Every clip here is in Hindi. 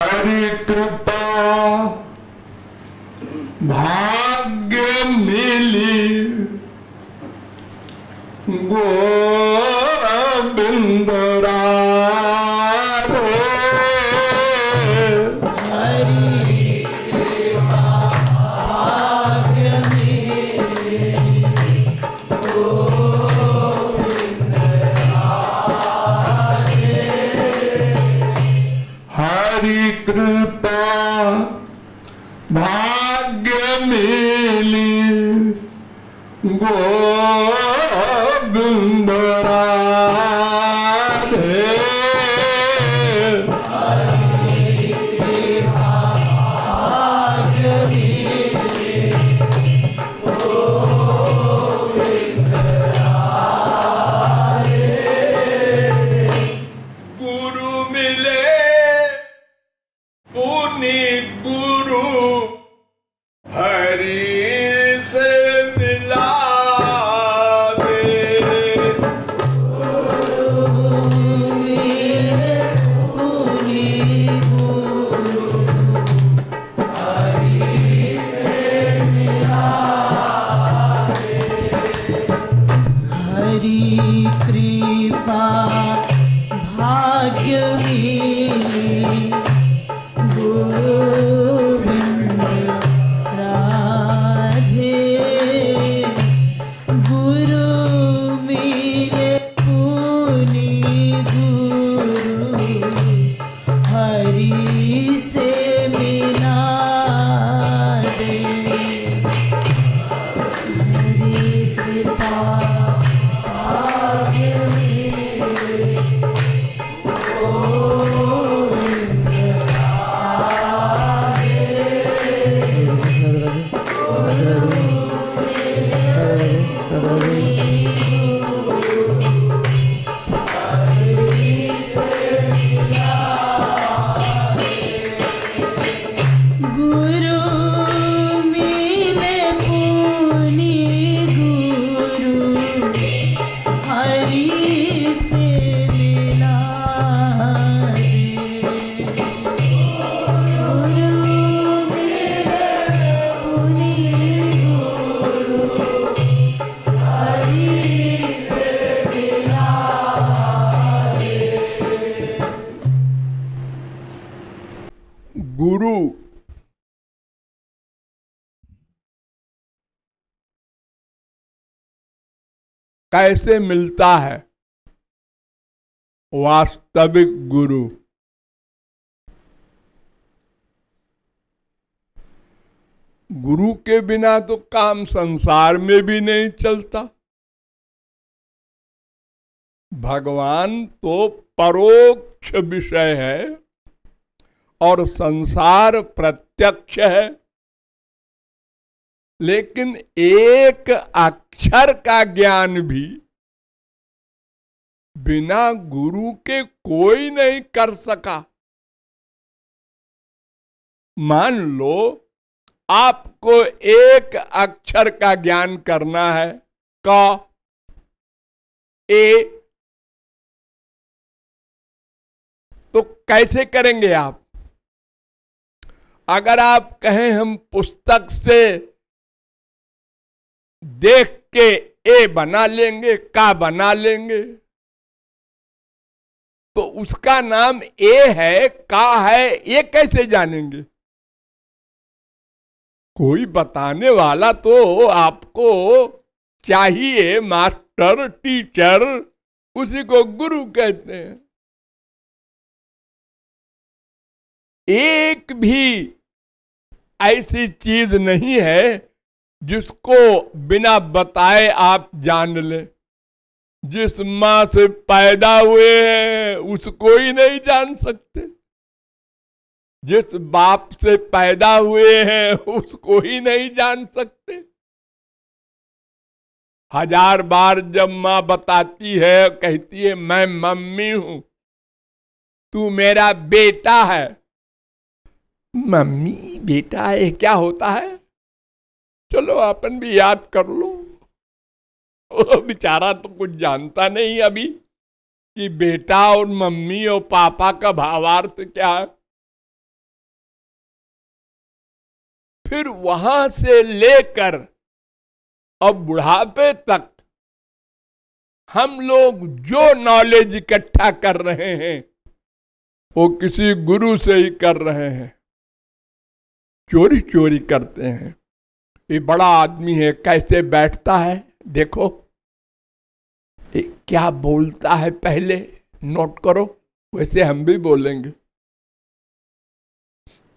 हरि कृपा भाग्य मिली गोविंद राधे। हरि कृपा भाग्य मिली गोविंद राधे। हरि कृपा भाग्य मिली गोविंद राधे। हरि कृपा भाग्य मिली गोविंद राधे। गुरु मिले पुनि गुरु हरि से मिला दे। हरि कृपा भाग्य मिली गोविंद राधे। गुरु मिले पुनि गुरु हरि से मिला दे। हरि कृपा भाग्य मिली गोविंद गुरु मिले पुनि गुरु हरि से मिला दे। गुरु मिले पुनि गुरु हरि से मिला दे। गुरु कैसे मिलता है? वास्तविक गुरु गुरु के बिना तो काम संसार में भी नहीं चलता। भगवान तो परोक्ष विषय है और संसार प्रत्यक्ष है, लेकिन एक अक्षर का ज्ञान भी बिना गुरु के कोई नहीं कर सका। मान लो आपको एक अक्षर का ज्ञान करना है, क ए, तो कैसे करेंगे आप? अगर आप कहें हम पुस्तक से देख के ए बना लेंगे, का बना लेंगे, तो उसका नाम ए है, का है, ये कैसे जानेंगे? कोई बताने वाला तो आपको चाहिए, मास्टर, टीचर, उसी को गुरु कहते हैं। एक भी ऐसी चीज नहीं है जिसको बिना बताए आप जान लें। जिस मां से पैदा हुए हैं उसको ही नहीं जान सकते, जिस बाप से पैदा हुए हैं उसको ही नहीं जान सकते। 1000 बार जब मां बताती है, कहती है मैं मम्मी हूं, तू मेरा बेटा है। मम्मी बेटा है क्या होता है? चलो अपन भी याद कर लो। वो बेचारा तो कुछ जानता नहीं अभी कि बेटा और मम्मी और पापा का भावार्थ क्या है। फिर वहां से लेकर अब बुढ़ापे तक हम लोग जो नॉलेज इकट्ठा कर रहे हैं वो किसी गुरु से ही कर रहे हैं, चोरी चोरी करते हैं। ये बड़ा आदमी है, कैसे बैठता है देखो, ये क्या बोलता है पहले नोट करो, वैसे हम भी बोलेंगे।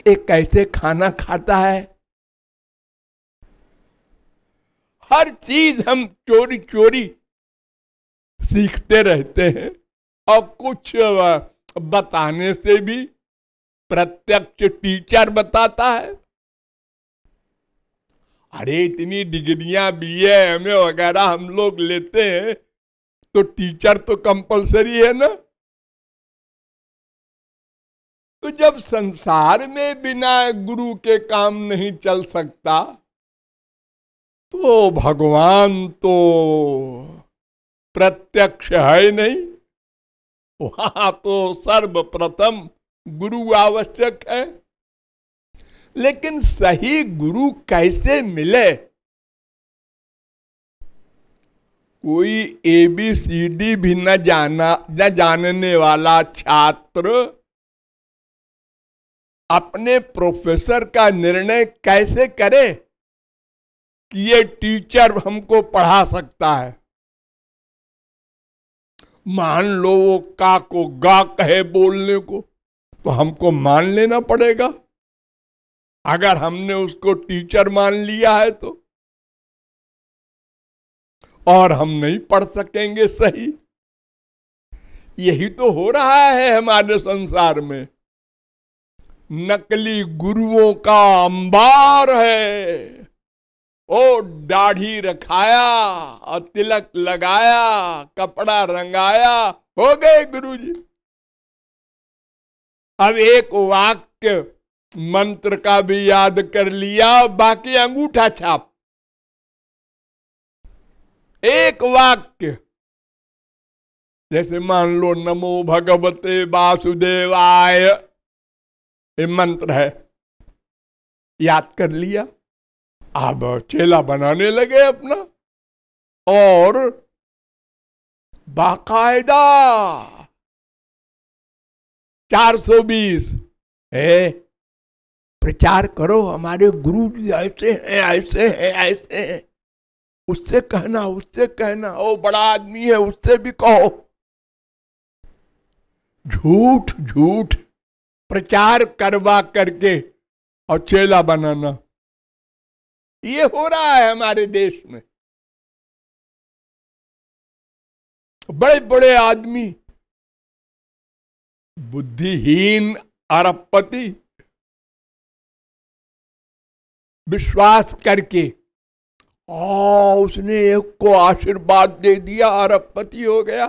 ये कैसे खाना खाता है, हर चीज हम चोरी चोरी सीखते रहते हैं। और कुछ बताने से भी प्रत्यक्ष टीचर बताता है। अरे इतनी डिग्रियां बीए एमए वगैरह हम लोग लेते हैं तो टीचर तो कंपलसरी है ना। तो जब संसार में बिना गुरु के काम नहीं चल सकता तो भगवान तो प्रत्यक्ष है नहीं, वहां तो सर्वप्रथम गुरु आवश्यक है। लेकिन सही गुरु कैसे मिले? कोई ABCD भी न जानने वाला छात्र अपने प्रोफेसर का निर्णय कैसे करे कि ये टीचर हमको पढ़ा सकता है? मान लो वो का को गा कहे बोलने को, तो हमको मान लेना पड़ेगा। अगर हमने उसको टीचर मान लिया है तो, और हम नहीं पढ़ सकेंगे सही। यही तो हो रहा है हमारे संसार में। नकली गुरुओं का अंबार है। ओ दाढ़ी रखाया और तिलक लगाया, कपड़ा रंगाया, हो गए गुरुजी। अब एक वाक्य मंत्र का भी याद कर लिया, बाकी अंगूठा छाप। एक वाक्य, जैसे मान लो नमो भगवते वासुदेवाय, ये मंत्र है, याद कर लिया। अब चेला बनाने लगे अपना, और बाकायदा 420 है प्रचार करो, हमारे गुरु जी ऐसे हैं ऐसे हैं ऐसे हैं, उससे कहना उससे कहना, ओ बड़ा आदमी है उससे भी कहो। झूठ झूठ प्रचार करवा करके और चेला बनाना, ये हो रहा है हमारे देश में। बड़े बड़े आदमी, बुद्धिहीन अरबपति, विश्वास करके उसने एक को आशीर्वाद दे दिया, अरबपति हो गया।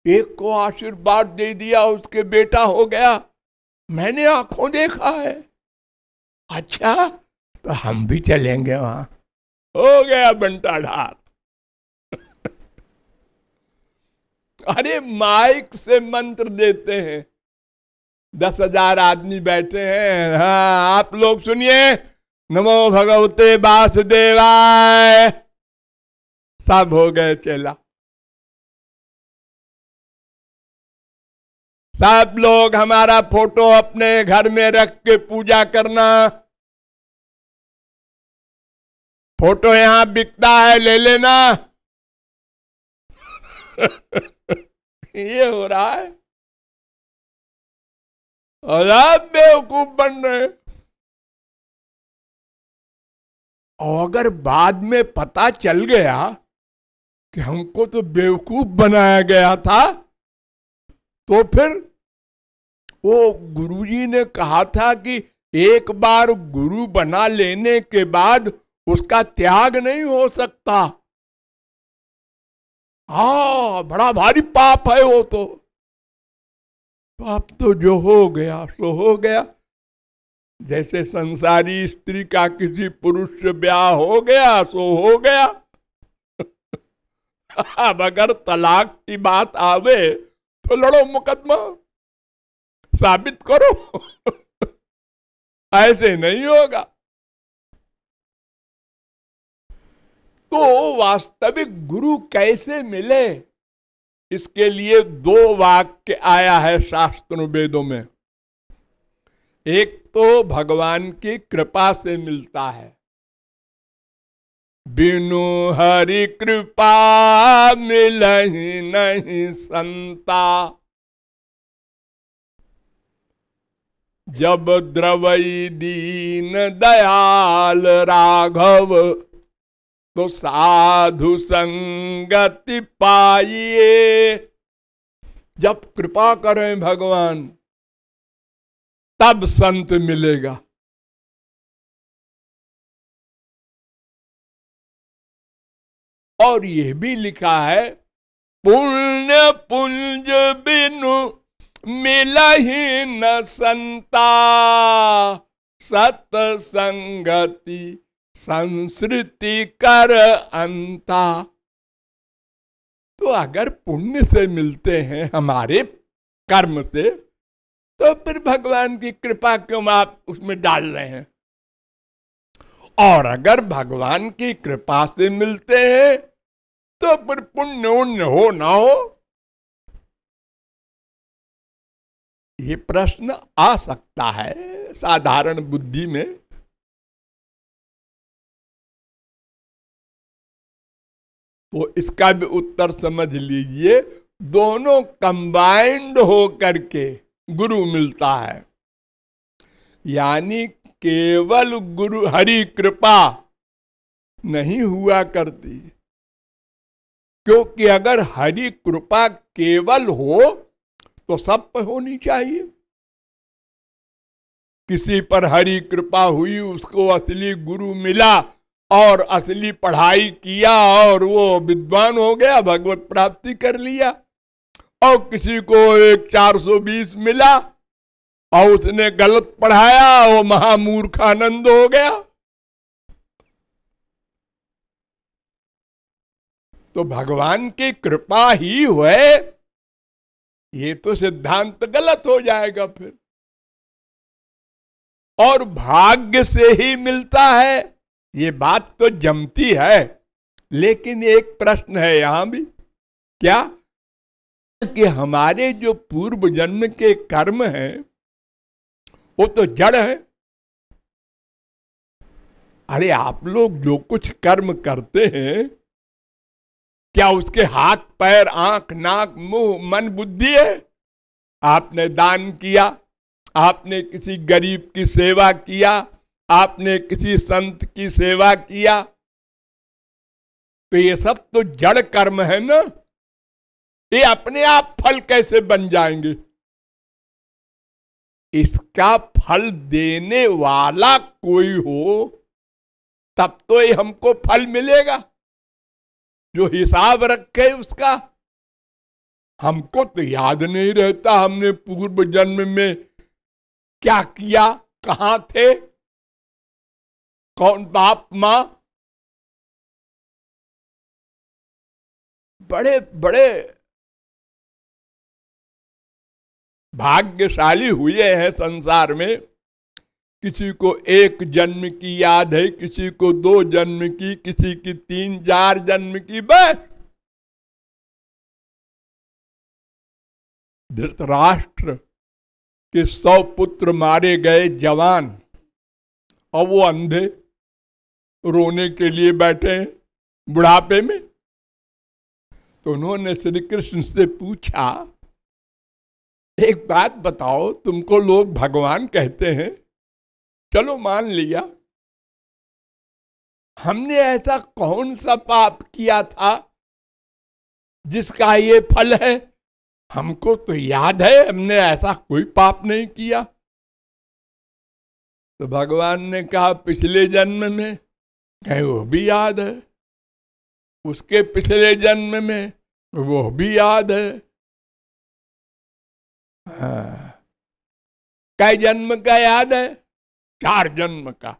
एक को आशीर्वाद दे दिया, उसके बेटा हो गया। मैंने आंखों देखा है। अच्छा, तो हम भी चलेंगे वहां। हो गया बंटा ढाल। अरे माइक से मंत्र देते हैं, 10,000 आदमी बैठे हैं। हाँ, आप लोग सुनिए, नमो भगवते वासुदेवाय। सब हो गए चेला। सब लोग हमारा फोटो अपने घर में रख के पूजा करना। फोटो यहां बिकता है, ले लेना। ये हो रहा है, और आप बेवकूफ बन रहे। और अगर बाद में पता चल गया कि हमको तो बेवकूफ बनाया गया था, तो फिर वो गुरुजी ने कहा था कि एक बार गुरु बना लेने के बाद उसका त्याग नहीं हो सकता। हाँ, बड़ा भारी पाप है वो तो। पाप तो जो हो गया सो हो गया। जैसे संसारी स्त्री का किसी पुरुष से ब्याह हो गया सो हो गया। अब अगर तलाक की बात आवे तो लड़ो मुकदमा, साबित करो। ऐसे नहीं होगा। तो वास्तविक गुरु कैसे मिले, इसके लिए दो वाक्य आया है शास्त्रों वेदों में। एक तो भगवान की कृपा से मिलता है, बिनु हरि कृपा मिलहि नहीं संता। जब द्रवई दीन दयाल राघव, तो साधु संगति पाइए। जब कृपा करें भगवान तब संत मिलेगा। और यह भी लिखा है, पुण्य पुंज बिनु मिलहि न संता, सत्संगति संस्कृति कर अंता। तो अगर पुण्य से मिलते हैं हमारे कर्म से, तो फिर भगवान की कृपा क्यों आप उसमें डाल रहे हैं? और अगर भगवान की कृपा से मिलते हैं तो फिर पुण्य उण्य हो ना हो, ये प्रश्न आ सकता है साधारण बुद्धि में। तो इसका भी उत्तर समझ लीजिए, दोनों कंबाइंड हो करके गुरु मिलता है। यानी केवल गुरु हरि कृपा नहीं हुआ करती, क्योंकि अगर हरि कृपा केवल हो तो सब पर होनी चाहिए। किसी पर हरि कृपा हुई, उसको असली गुरु मिला और असली पढ़ाई किया और वो विद्वान हो गया, भगवत प्राप्ति कर लिया। और किसी को एक 420 मिला और उसने गलत पढ़ाया, वो महामूर्खानंद हो गया। तो भगवान की कृपा ही हुए, ये तो सिद्धांत गलत हो जाएगा फिर। और भाग्य से ही मिलता है, ये बात तो जमती है। लेकिन एक प्रश्न है यहां भी, क्या कि हमारे जो पूर्व जन्म के कर्म हैं वो तो जड़ है। अरे आप लोग जो कुछ कर्म करते हैं, क्या उसके हाथ पैर आंख नाक मुंह मन बुद्धि है? आपने दान किया, आपने किसी गरीब की सेवा किया, आपने किसी संत की सेवा किया, तो ये सब तो जड़ कर्म है ना। ये अपने आप फल कैसे बन जाएंगे? इसका फल देने वाला कोई हो तब तो ये हमको फल मिलेगा, जो हिसाब रखे उसका। हमको तो याद नहीं रहता हमने पूर्व जन्म में क्या किया, कहां थे, कौन बाप मां। बड़े बड़े भाग्यशाली हुए हैं संसार में। किसी को 1 जन्म की याद है, किसी को 2 जन्म की, किसी की 3-4 जन्म की। बस धृतराष्ट्र के 100 पुत्र मारे गए जवान, और वो अंधे रोने के लिए बैठे बुढ़ापे में। तो उन्होंने श्री कृष्ण से पूछा, एक बात बताओ, तुमको लोग भगवान कहते हैं, चलो मान लिया, हमने ऐसा कौन सा पाप किया था जिसका ये फल है? हमको तो याद है हमने ऐसा कोई पाप नहीं किया। तो भगवान ने कहा, पिछले जन्म में? कहे वो भी याद है। उसके पिछले जन्म में? वो भी याद है। कई जन्म का याद है? 4 जन्म का।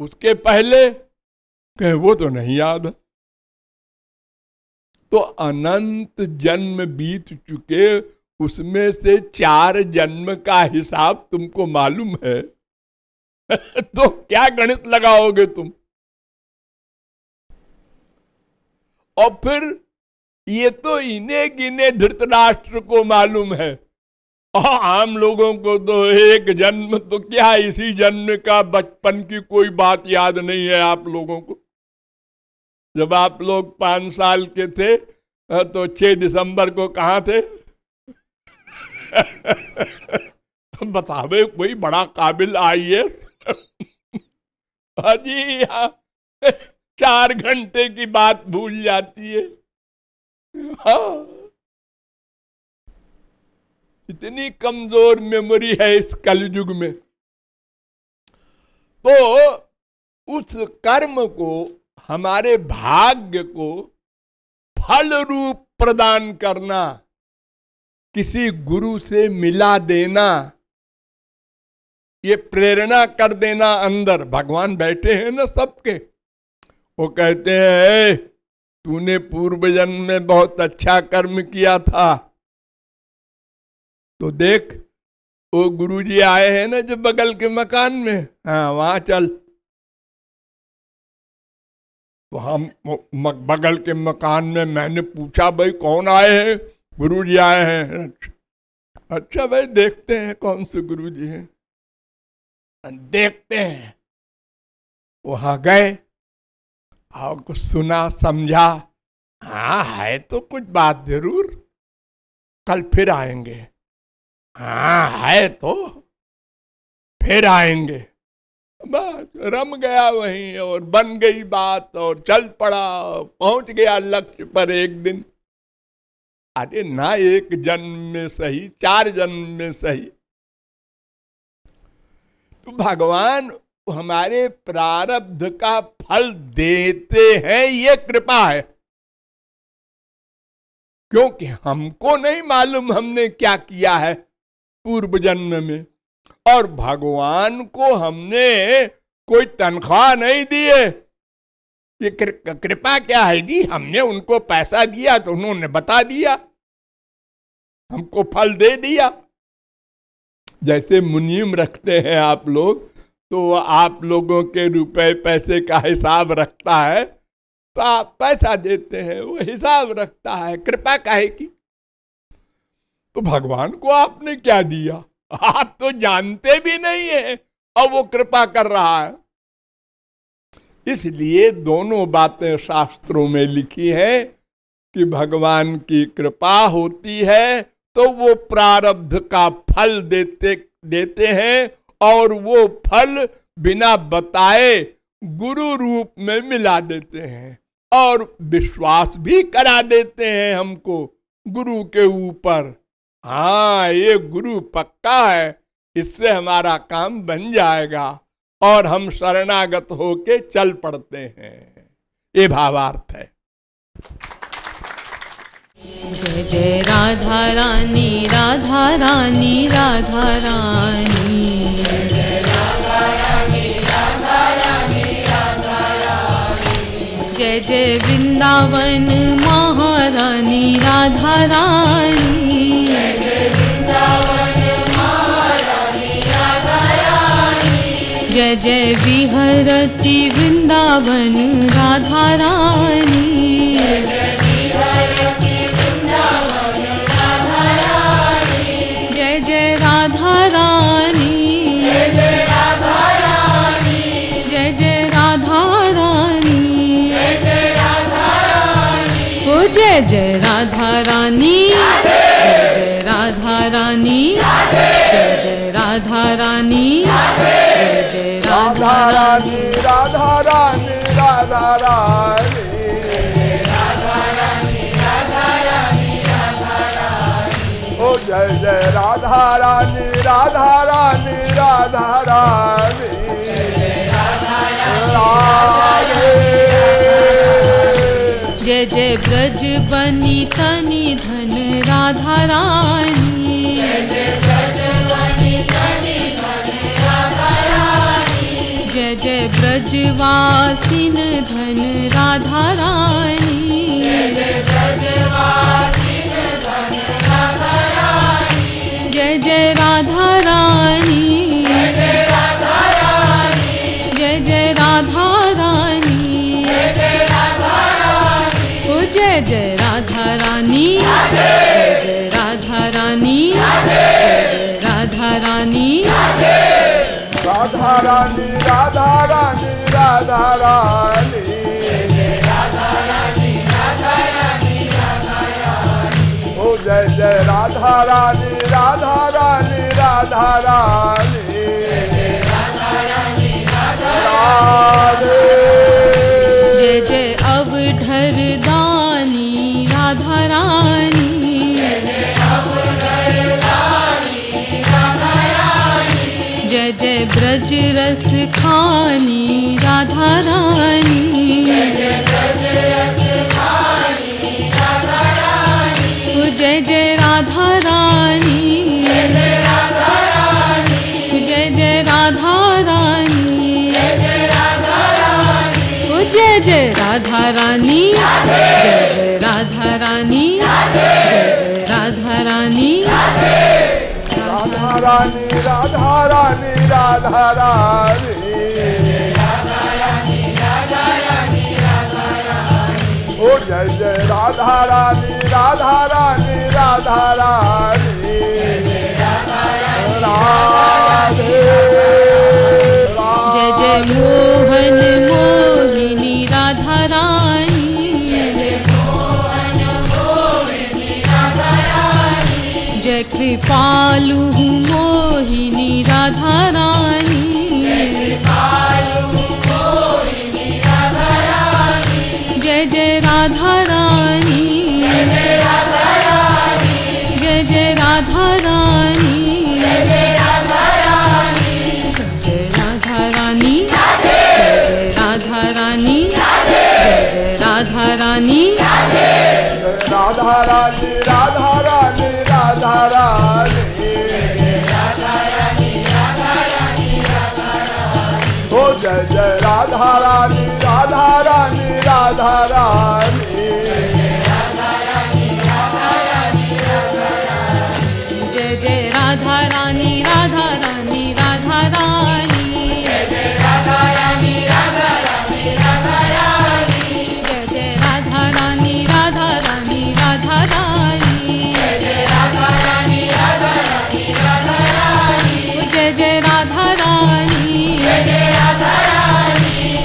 उसके पहले? कहे वो तो नहीं याद है। तो अनंत जन्म बीत चुके, उसमें से 4 जन्म का हिसाब तुमको मालूम है? तो क्या गणित लगाओगे तुम? और फिर ये तो इन्हें गिने धृतराष्ट्र को मालूम है, और आम लोगों को तो एक जन्म तो क्या, इसी जन्म का बचपन की कोई बात याद नहीं है आप लोगों को। जब आप लोग 5 साल के थे तो 6 दिसंबर को कहाँ थे? बतावे कोई बड़ा काबिल IAS। अजी यहाँ 4 घंटे की बात भूल जाती है। हाँ, इतनी कमजोर मेमोरी है इस कलयुग में। तो उस कर्म को, हमारे भाग्य को फल रूप प्रदान करना, किसी गुरु से मिला देना, ये प्रेरणा कर देना अंदर। भगवान बैठे हैं ना सबके, वो कहते हैं तूने पूर्व जन्म में बहुत अच्छा कर्म किया था, तो देख वो गुरुजी आए हैं ना जो बगल के मकान में, हाँ वहां चल। तो हम बगल के मकान में, मैंने पूछा भाई कौन आए हैं? गुरुजी आए हैं। अच्छा भाई देखते हैं कौन से गुरुजी हैं, देखते हैं। वहां गए और कुछ सुना समझा, हाँ है तो कुछ बात जरूर, कल फिर आएंगे। हाँ है तो फिर आएंगे। बस रम गया वहीं और बन गई बात और चल पड़ा, पहुंच गया लक्ष्य पर एक दिन। अरे ना एक जन्म में सही, 4 जन्म में सही। तो भगवान हमारे प्रारब्ध का फल देते हैं, ये कृपा है। क्योंकि हमको नहीं मालूम हमने क्या किया है पूर्व जन्म में, और भगवान को हमने कोई तनख्वाह नहीं दी है। ये कृपा क्या है जी, हमने उनको पैसा दिया तो उन्होंने बता दिया, हमको फल दे दिया। जैसे मुनीम रखते हैं आप लोग, तो आप लोगों के रुपए पैसे का हिसाब रखता है, तो आप पैसा देते हैं, वो हिसाब रखता है। कृपा काहे की? तो भगवान को आपने क्या दिया, आप तो जानते भी नहीं है, और वो कृपा कर रहा है। इसलिए दोनों बातें शास्त्रों में लिखी है कि भगवान की कृपा होती है तो वो प्रारब्ध का फल देते हैं, और वो फल बिना बताए गुरु रूप में मिला देते हैं, और विश्वास भी करा देते हैं हमको गुरु के ऊपर। हाँ ये गुरु पक्का है, इससे हमारा काम बन जाएगा, और हम शरणागत होके चल पड़ते हैं। ये भावार्थ है। जय जय राधा रानी, राधा रानी, राधा रानी। जय जय राधा रानी, राधा रानी, राधा रानी। जय जय वृंदावन महारानी, राधा रानी। जय जय वृंदावन महारानी, राधा रानी। जय जय विहरती वृंदावन, राधा रानी। जय जय विहरती वृंदावन, राधा रानी। जय जय राधा रानी। जय जय राधा रानी। जय जय राधा रानी। जय जय राधा रानी। ओ जय जय राधा रानी। जय जय राधा रानी। जय जय राधा रानी। जय जय राधा रानी। राधा रानी, राधा रानी, ओ जय जय राधा रानी, राधा रानी, राधा रानी, जय जय ब्रज बनी तनी धन, राधा रानी। जय जय ब्रज बनी तनी धन, राधा रानी। जय जय ब्रजवासिन धन, राधा रानी। जय जय ब्रजवासिन धन, राधा रानी। जय जय राधा रानी। जय जय राधा रानी। जय जय राधा रानी। जय जय राधा रानी। ओ राधा रानी राधा रानी राधा रानी ओ जय जय राधा रानी राधा रानी राधा रानी राधे जय जय अवधर दानी राधा रानी जय जय ब्रज रस खानी राधा रानी जय जय राधा रानी जय जय राधा रानी जय जय राधा रानी जय जय राधा रानी जय जय राधा रानी जय जय राधा रानी राधा रानी राधा रानी राधा रानी ओ जय जय राधा रानी राधा रानी राधा रानी राधे जय जय मोहन मोहिनी राधा रानी जय कृपालु मोहिनी राधा रानी जय जय राधा रानी जय जय राधा रानी जय जय राधा रानी जय जय राधा रानी जय राधा रानी जय राधा रानी जय जय राधा रानी राधा रानी राधा रानी राधा रानी ओ जय जय राधा रानी राधा रानी राधा रानी जय जय राधा रानी राधा रानी राधा रानी जय जय राधा रानी राधा रानी राधा रानी जय जय राधा रानी राधा रानी राधा रानी जय जय राधा रानी राधा रानी राधा रानी जय जय राधा रानी जय जय राधा रानी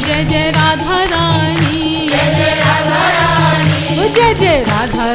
जय जय राधा रानी जय जय राधा रानी जय जय राधा